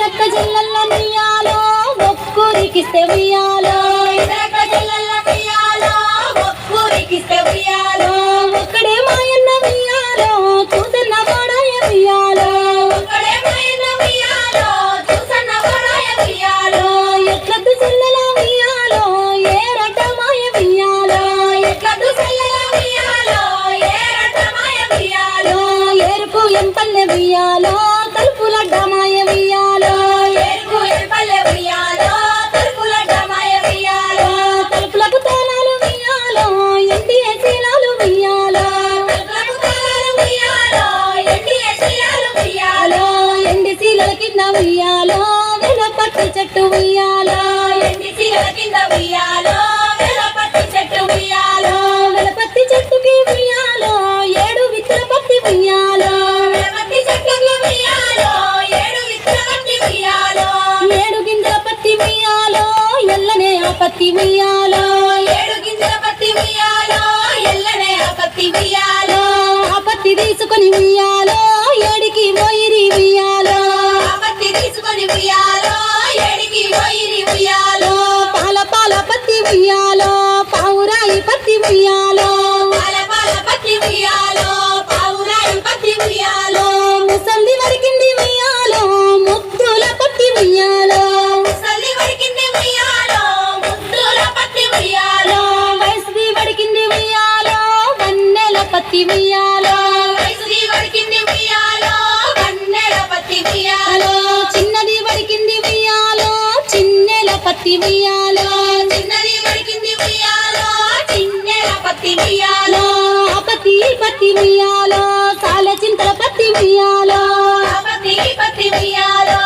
ఇద్దరక్క చెల్లెల్ల మియాలో ఒక్కూరికిస్తే ఉయ్యాలో ఇద్దరక్క చెల్లెల్ల మియాలో ఒక్కూరికిస్తే ఉయ్యాలో ఒక్కడే మాయన్న మియాలో చూసన్న వాడాయ మియాలో ఒక్కడే మాయన్న మియాలో చూసన్న వాడాయ మియాలో ఎట్లద్దు చెల్లెల మియాలో ఏ రడ్డ మాయ మియాలో ఎట్లద్దు చెల్లెల మియాలో ఏ రడ్డ మాయ మియాలో ఎరుపు ఎంపల్లె మియాలో తలుపులడ్డ మాయ మియాలో ఎరుపు ఎంపల్లె మియాలో తలుపులడ్డ మాయ మియాలో తలుపులకు తాళాలు మియాలో ఎండియ శీలాలు మియాలో తలుపులకు తాళాలు మియాలో ఎండియ శీలాలు మియాలో ఎండి శీలల కింద మియాలో వెలపత్తి చెట్టు మియాలో ఎండి శీలల కింద మియాలో వెలపత్తి చెట్టు మియాలో వెలపత్తి చెట్టుకి మియాలో ఏడు విత్తల పత్తి మియాలో వెలపత్తి చెట్టుకి మియాలో ఏడు విత్తల పత్తి మియాలో ఏడు గింజల పత్తి మియాలో ఎల్లనే ఆ పత్తి మియాలో ఏడు గింజల పత్తి మియాలో ఎల్లనే ఆ పత్తి మియాలో ఆ పత్తి తీసుకొని మియాలో ఏడికి పోయిరి మియాలో ఆ పత్తి తీసుకొని మియాలో ఏడికి పోయిరి మియాలో పాల పాల పత్తి మియాలో పావురాయి పత్తి మియాలో పాల పాల పత్తి మియాలో పావురాయి పత్తి మియాలో ముసల్ది వరికింది మియాలో ముద్దుల పత్తి మియాలో ముసల్ది వరికింది మియాలో ముద్దుల పత్తి మియాలో వయసుది వడికింది మియాలో వన్నెల పత్తి మియాలో వయసుది వడికింది మియాలో వన్నెల పత్తి మియాలో చిన్నది వడికింది మియాలో చిన్నెల పత్తి మియాలో చిన్నది వడికింది మియాలో చిన్నెల పత్తి మియాలో ఆ పత్తి మియాలో సాల చింతల పత్తి మియాలో ఆ పత్తి మియాలో